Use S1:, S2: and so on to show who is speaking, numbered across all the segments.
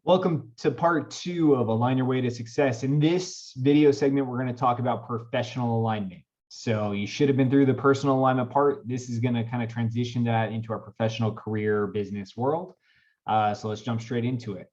S1: Welcome to part 2 of Align Your Way to Success. In this video segment, we're going to talk about professional alignment. So you should have been through the personal alignment part. This is going to kind of transition that into our professional career business world. So let's jump straight into it.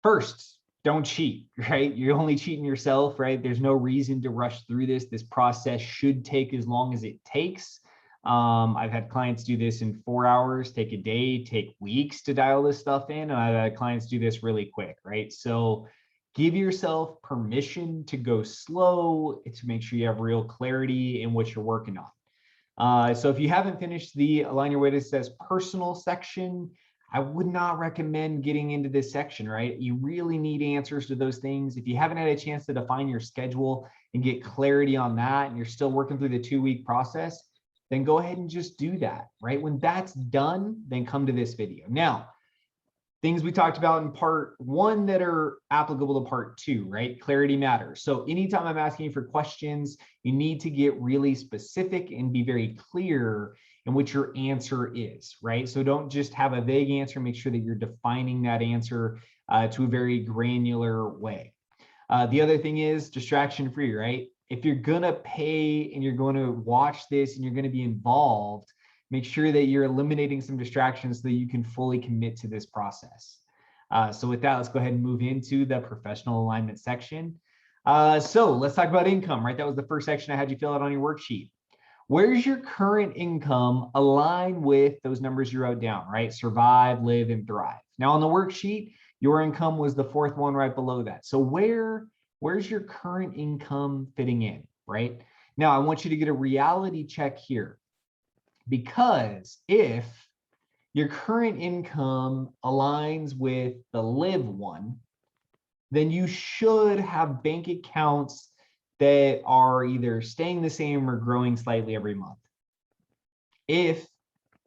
S1: First, don't cheat, right? You're only cheating yourself, right? There's no reason to rush through this. This process should take as long as it takes. I've had clients do this in 4 hours, take a day, take weeks to dial this stuff in. And I've had clients do this really quick, right? So give yourself permission to go slow to make sure you have real clarity in what you're working on. So if you haven't finished the Align Your Way to Success personal section, I would not recommend getting into this section, right? You really need answers to those things. If you haven't had a chance to define your schedule and get clarity on that, and you're still working through the 2-week process, then go ahead and just do that, right? When that's done, then come to this video. Now, things we talked about in part 1 that are applicable to part 2, right? Clarity matters. So anytime I'm asking you for questions, you need to get really specific and be very clear in what your answer is, right? So don't just have a vague answer, make sure that you're defining that answer to a very granular way. The other thing is distraction free, right? If you're gonna pay and you're going to watch this and you're going to be involved, make sure that you're eliminating some distractions so that you can fully commit to this process. So with that, let's go ahead and move into the professional alignment section. So let's talk about income, right? That was the first section I had you fill out on your worksheet. Where's your current income align with those numbers you wrote down, right? Survive, live, and thrive. Now on the worksheet, your income was the 4th one right below that. So where's your current income fitting in, right? Now, I want you to get a reality check here, because if your current income aligns with the live one, then you should have bank accounts that are either staying the same or growing slightly every month. If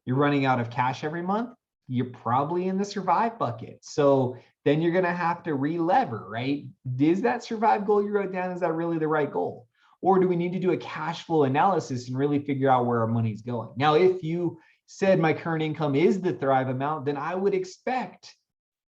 S1: you're running out of cash every month, you're probably in the survive bucket. So then you're going to have to re-lever, right? Is that survive goal you wrote down, is that really the right goal? Or do we need to do a cash flow analysis and really figure out where our money's going? Now, if you said my current income is the thrive amount, then I would expect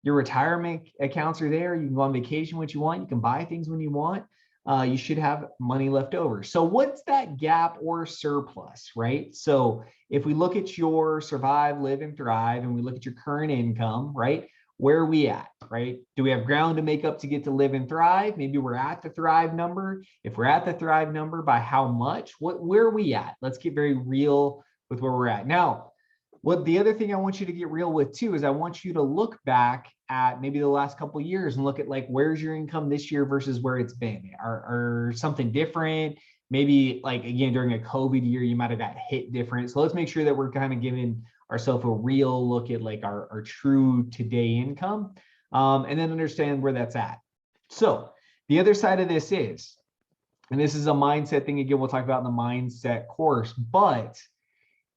S1: your retirement accounts are there. You can go on vacation when you want. You can buy things when you want. You should have money left over. So what's that gap or surplus, right? So if we look at your survive, live, and thrive, and we look at your current income, right? Where are we at, right? Do we have ground to make up to get to live and thrive? Maybe we're at the thrive number. If we're at the thrive number, by how much? Where are we at? Let's get very real with where we're at. Now, what the other thing I want you to get real with too is I want you to look back at maybe the last couple of years and look at like, where's your income this year versus where it's been, or something different. Maybe like, again, during a COVID year, you might've got hit different. So let's make sure that we're kind of giving ourselves a real look at like our true today income, and then understand where that's at. So the other side of this is, and this is a mindset thing, again, we'll talk about in the mindset course, but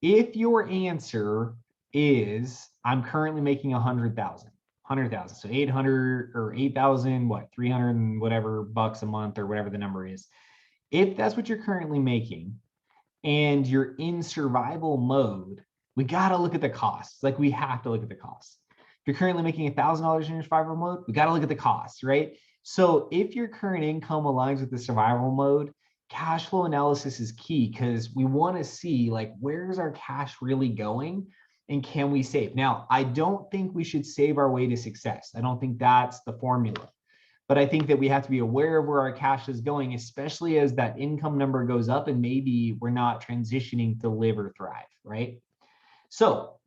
S1: if your answer is, I'm currently making 100,000, so 800 or 8,000, what, 300 and whatever bucks a month or whatever the number is. If that's what you're currently making and you're in survival mode, we got to look at the costs. Like, we have to look at the costs. If you're currently making $1,000 in your survival mode, we got to look at the costs, right? So if your current income aligns with the survival mode, cash flow analysis is key, because we want to see like, where's our cash really going and can we save? Now, I don't think we should save our way to success. I don't think that's the formula, but I think that we have to be aware of where our cash is going, especially as that income number goes up and maybe we're not transitioning to live or thrive, right? So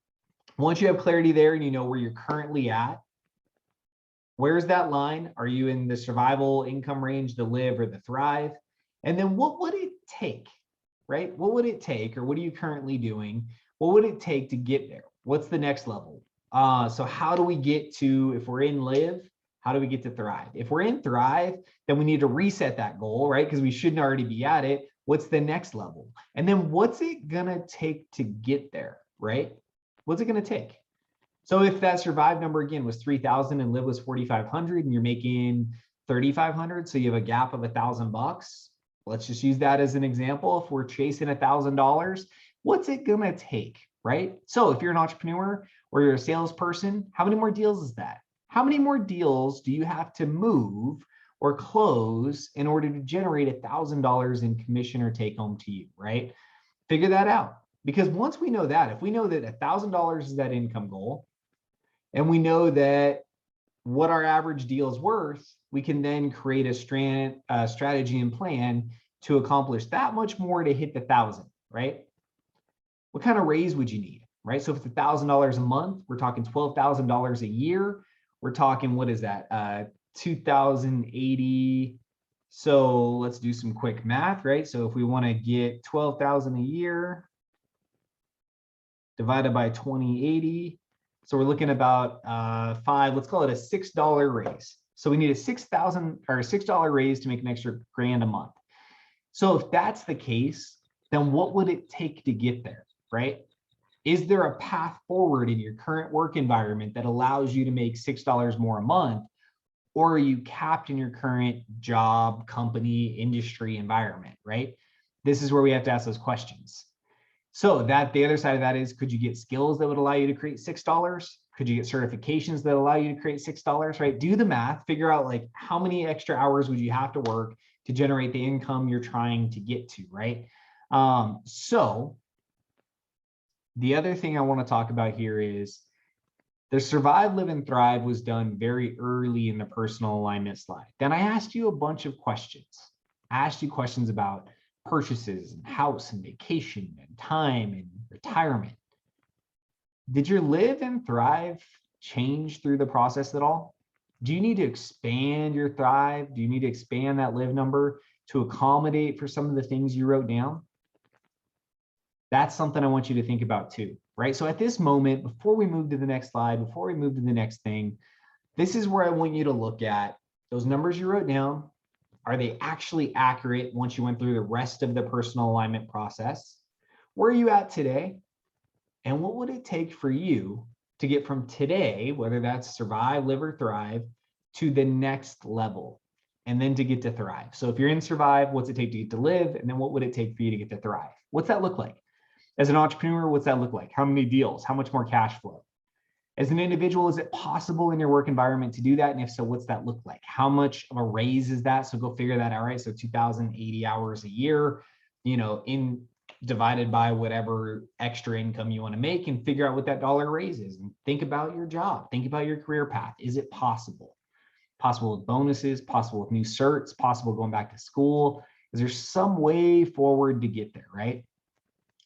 S1: once you have clarity there and you know where you're currently at, where's that line? Are you in the survival income range, the live or the thrive? And then what would it take, right? What would it take, or what are you currently doing? What would it take to get there? What's the next level? So how do we get to, if we're in live, how do we get to thrive? If we're in thrive, then we need to reset that goal, right? Because we shouldn't already be at it. What's the next level? And then what's it gonna take to get there, right? What's it gonna take? So if that survive number again was 3,000 and live was 4,500 and you're making 3,500, so you have a gap of $1,000, let's just use that as an example. If we're chasing $1,000, what's it gonna take, right? So if you're an entrepreneur or you're a salesperson, how many more deals is that? How many more deals do you have to move or close in order to generate $1,000 in commission or take home to you, right? Figure that out. Because once we know that, if we know that $1,000 is that income goal, and we know that what our average deal is worth, we can then create a strategy and plan to accomplish that much more to hit the 1,000, right? What kind of raise would you need, right? So if it's $1,000 a month, we're talking $12,000 a year. We're talking, what is that? 2,080. So let's do some quick math, right? So if we want to get 12,000 a year divided by 2080, so we're looking about let's call it a $6 raise. So we need a $6 raise to make an extra grand a month. So if that's the case, then what would it take to get there, right? Is there a path forward in your current work environment that allows you to make $6 more a month? Or are you capped in your current job, company, industry environment, right? This is where we have to ask those questions. So that the other side of that is, could you get skills that would allow you to create $6? Could you get certifications that allow you to create $6, right? Do the math, figure out like how many extra hours would you have to work to generate the income you're trying to get to, right? So the other thing I want to talk about here is the survive, live, and thrive was done very early in the personal alignment slide. Then I asked you a bunch of questions. I asked you questions about purchases and house and vacation and time and retirement. Did your live and thrive change through the process at all? Do you need to expand your thrive? Do you need to expand that live number to accommodate for some of the things you wrote down? That's something I want you to think about too, right? So at this moment, before we move to the next slide, before we move to the next thing, this is where I want you to look at those numbers you wrote down. Are they actually accurate once you went through the rest of the personal alignment process? Where are you at today? And what would it take for you to get from today, whether that's survive, live, or thrive, to the next level, and then to get to thrive? So if you're in survive, what's it take to get to live? And then what would it take for you to get to thrive? What's that look like? As an entrepreneur, what's that look like? How many deals? How much more cash flow? As an individual, is it possible in your work environment to do that? And if so, what's that look like? How much of a raise is that? So go figure that out, right? So 2,080 hours a year, divided by whatever extra income you want to make, and figure out what that dollar raise is. And think about your job. Think about your career path. Is it possible? Possible with bonuses, possible with new certs, possible going back to school. Is there some way forward to get there, right?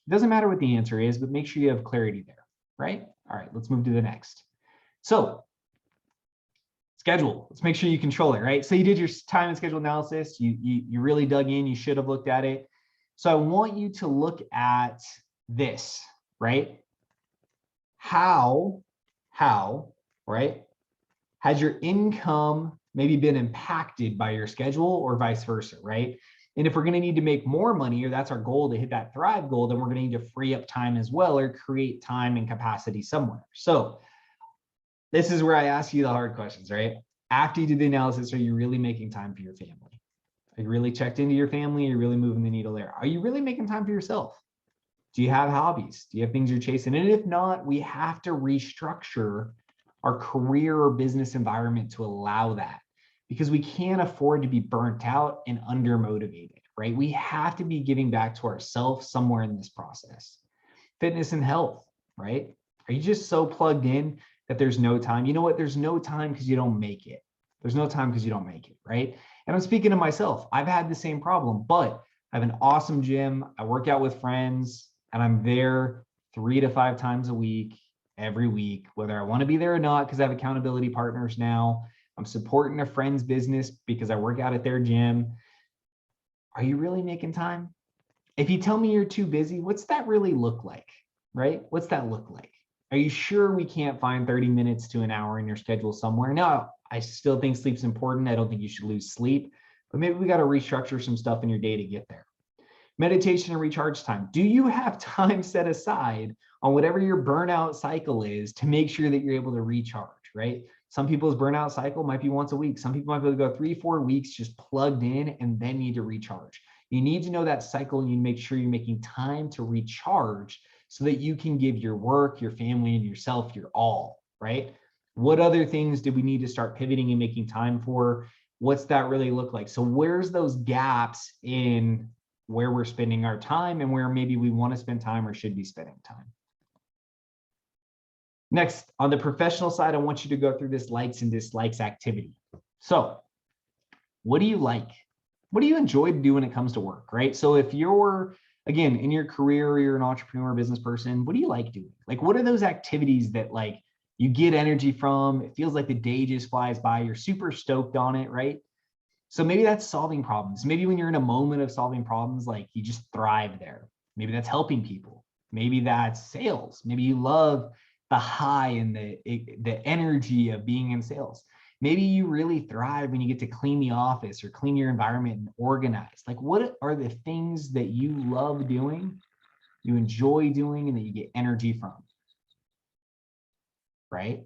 S1: It doesn't matter what the answer is, but make sure you have clarity there, right? All right, let's move to the next. So schedule, let's make sure you control it, right? So you did your time and schedule analysis. You really dug in. You should have looked at it. So I want you to look at this, right? How, right? Has your income maybe been impacted by your schedule or vice versa, right? And if we're going to need to make more money, or that's our goal to hit that thrive goal, then we're going to need to free up time as well, or create time and capacity somewhere. So this is where I ask you the hard questions, right? After you do the analysis, are you really making time for your family? Are you really checked into your family? Are you really moving the needle there? Are you really making time for yourself? Do you have hobbies? Do you have things you're chasing? And if not, we have to restructure our career or business environment to allow that, because we can't afford to be burnt out and undermotivated, right? We have to be giving back to ourselves somewhere in this process. Fitness and health, right? Are you just so plugged in that there's no time? You know what? There's no time because you don't make it. There's no time because you don't make it, right? And I'm speaking to myself. I've had the same problem, but I have an awesome gym. I work out with friends, and I'm there 3 to 5 times a week, every week, whether I want to be there or not, because I have accountability partners now. I'm supporting a friend's business because I work out at their gym. Are you really making time? If you tell me you're too busy, what's that really look like, right? What's that look like? Are you sure we can't find 30 minutes to an hour in your schedule somewhere? No, I still think sleep's important. I don't think you should lose sleep, but maybe we got to restructure some stuff in your day to get there. Meditation and recharge time. Do you have time set aside on whatever your burnout cycle is to make sure that you're able to recharge, right? Some people's burnout cycle might be once a week. Some people might be able to go 3-4 weeks just plugged in and then need to recharge. You need to know that cycle, and you make sure you're making time to recharge so that you can give your work, your family, and yourself your all, right? What other things do we need to start pivoting and making time for? What's that really look like? So where's those gaps in where we're spending our time and where maybe we want to spend time or should be spending time? Next, on the professional side, I want you to go through this likes and dislikes activity. So what do you like? What do you enjoy to do when it comes to work, right? So if you're, again, in your career, you're an entrepreneur, business person, what do you like doing? Like, what are those activities that like you get energy from? It feels like the day just flies by. You're super stoked on it, right? So maybe that's solving problems. Maybe when you're in a moment of solving problems, like you just thrive there. Maybe that's helping people. Maybe that's sales. Maybe you love the high and the energy of being in sales. Maybe you really thrive when you get to clean the office or clean your environment and organize. Like, what are the things that you love doing, you enjoy doing, and that you get energy from, right?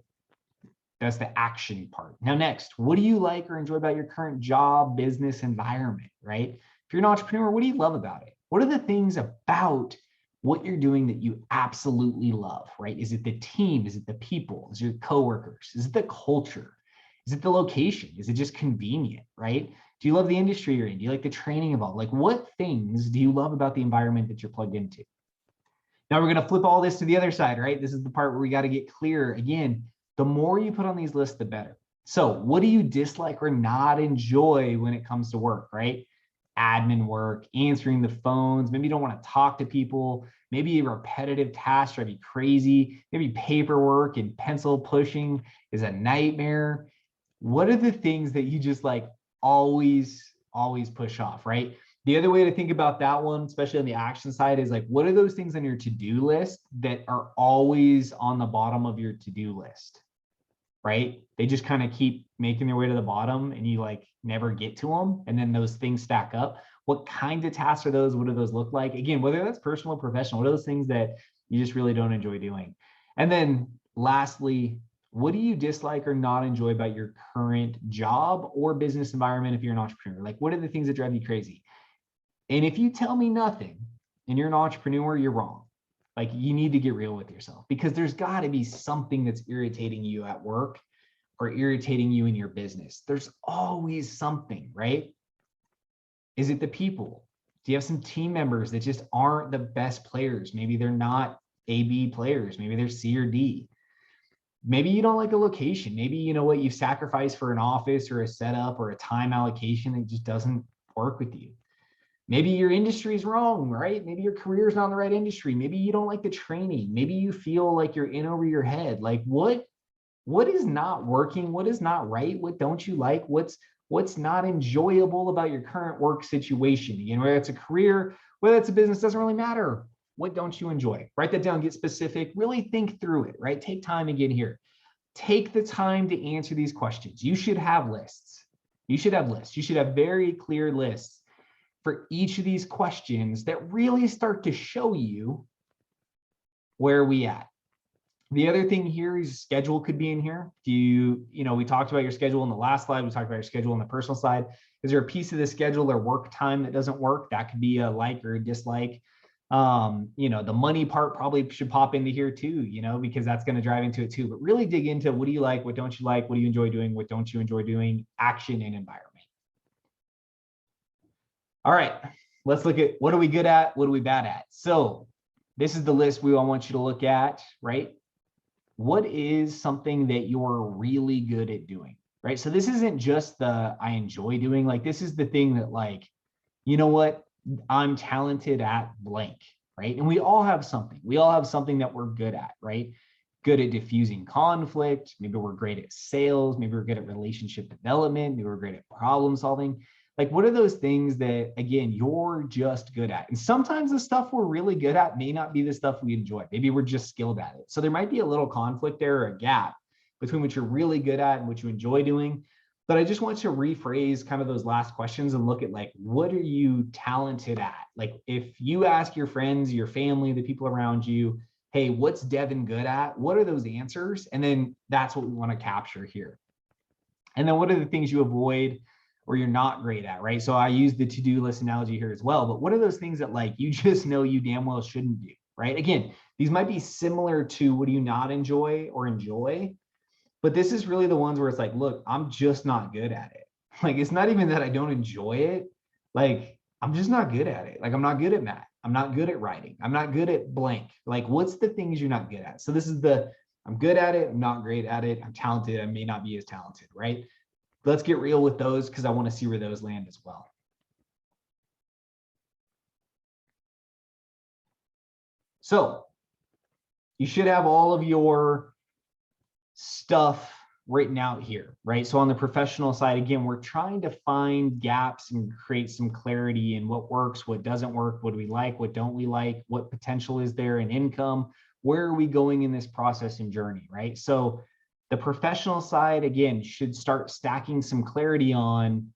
S1: That's the action part. Now, next, what do you like or enjoy about your current job, business, environment, right? If you're an entrepreneur, what do you love about it? What are the things about what you're doing that you absolutely love, right? Is it the team? Is it the people? Is it your coworkers? Is it the culture? Is it the location? Is it just convenient, right? Do you love the industry you're in? Do you like the training involved? Like, what things do you love about the environment that you're plugged into? Now we're going to flip all this to the other side, right? This is the part where we got to get clear. Again, the more you put on these lists, the better. So what do you dislike or not enjoy when it comes to work, right? Admin work, answering the phones. Maybe you don't want to talk to people. Maybe a repetitive task drive you crazy. Maybe paperwork and pencil pushing is a nightmare. What are the things that you just like always push off, right? The other way to think about that one, especially on the action side, is like, what are those things on your to-do list that are always on the bottom of your to-do list, right? They just kind of keep making their way to the bottom and you like never get to them. And then those things stack up. What kind of tasks are those? What do those look like? Again, whether that's personal or professional, what are those things that you just really don't enjoy doing? And then lastly, what do you dislike or not enjoy about your current job or business environment if you're an entrepreneur? Like, what are the things that drive you crazy? And if you tell me nothing and you're an entrepreneur, you're wrong. Like, you need to get real with yourself, because there's got to be something that's irritating you at work or irritating you in your business. There's always something, right? Is it the people? Do you have some team members that just aren't the best players? Maybe they're not A/B players. Maybe they're C or D. Maybe you don't like a location. Maybe, you know what, you've sacrificed for an office or a setup or a time allocation that just doesn't work with you. Maybe your industry is wrong, right? Maybe your career is not in the right industry. Maybe you don't like the training. Maybe you feel like you're in over your head. Like, what is not working? What is not right? What don't you like? What's not enjoyable about your current work situation? Again, whether it's a career, whether it's a business, doesn't really matter. What don't you enjoy? Write that down, get specific, really think through it, right? Take time again here. Take the time to answer these questions. You should have lists. You should have lists. You should have very clear lists for each of these questions that really start to show you where we at. The other thing here is schedule could be in here. Do you know, we talked about your schedule in the last slide. We talked about your schedule on the personal side. Is there a piece of the schedule or work time that doesn't work? That could be a like or a dislike. You know, the money part probably should pop into here too, you know, because that's going to drive into it too. But really dig into what do you like? What don't you like? What do you enjoy doing? What don't you enjoy doing? Action and environment. All right, let's look at what are we good at? What are we bad at? So this is the list we all want you to look at, right? What is something that you're really good at doing, right? So this isn't just the I enjoy doing, like this is the thing that like, you know what? I'm talented at blank, right? And we all have something. We all have something that we're good at, right? Good at diffusing conflict. Maybe we're great at sales. Maybe we're good at relationship development. Maybe we're great at problem solving. Like, what are those things that, again, you're just good at? And sometimes the stuff we're really good at may not be the stuff we enjoy. Maybe we're just skilled at it. So there might be a little conflict there or a gap between what you're really good at and what you enjoy doing. But I just want to rephrase kind of those last questions and look at like, what are you talented at? Like, if you ask your friends, your family, the people around you, hey, what's Devin good at? What are those answers? And then that's what we want to capture here. And then what are the things you avoid or you're not great at, right? So I use the to-do list analogy here as well, but what are those things that like you just know you damn well shouldn't do, right? Again, These might be similar to what do you not enjoy or enjoy, but this is really the ones where it's like, look, I'm just not good at it. Like, it's not even that I don't enjoy it. Like, I'm just not good at it. Like, I'm not good at math. I'm not good at writing. I'm not good at blank. Like, what's the things you're not good at? So this is the, I'm good at it. I'm not great at it. I'm talented. I may not be as talented, right? Let's get real with those because I want to see where those land as well. So you should have all of your stuff written out here, right? So on the professional side, again, we're trying to find gaps and create some clarity in what works, what doesn't work, what do we like, what don't we like, what potential is there in income, where are we going in this process and journey, right? So the professional side, again, should start stacking some clarity on,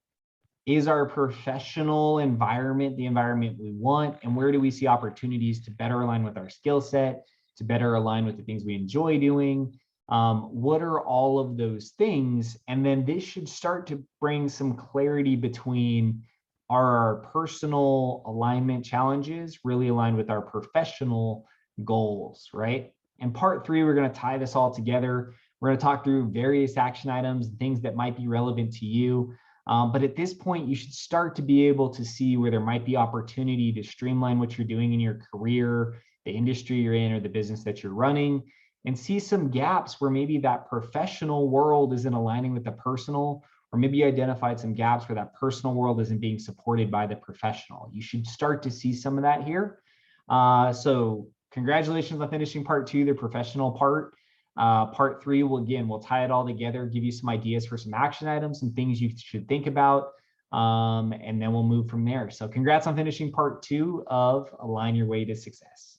S1: is our professional environment the environment we want, and where do we see opportunities to better align with our skill set, to better align with the things we enjoy doing? What are all of those things? And then this should start to bring some clarity between our personal alignment challenges really aligned with our professional goals, right? In part 3, we're going to tie this all together. We're going to talk through various action items, things that might be relevant to you. But at this point, you should start to be able to see where there might be opportunity to streamline what you're doing in your career, the industry you're in, or the business that you're running, and see some gaps where maybe that professional world isn't aligning with the personal, or maybe you identified some gaps where that personal world isn't being supported by the professional. You should start to see some of that here. So congratulations on finishing part 2, the professional part. Part 3 we'll tie it all together, give you some ideas for some action items, some things you should think about, and then we'll move from there. So congrats on finishing part 2 of Align Your Way to Success.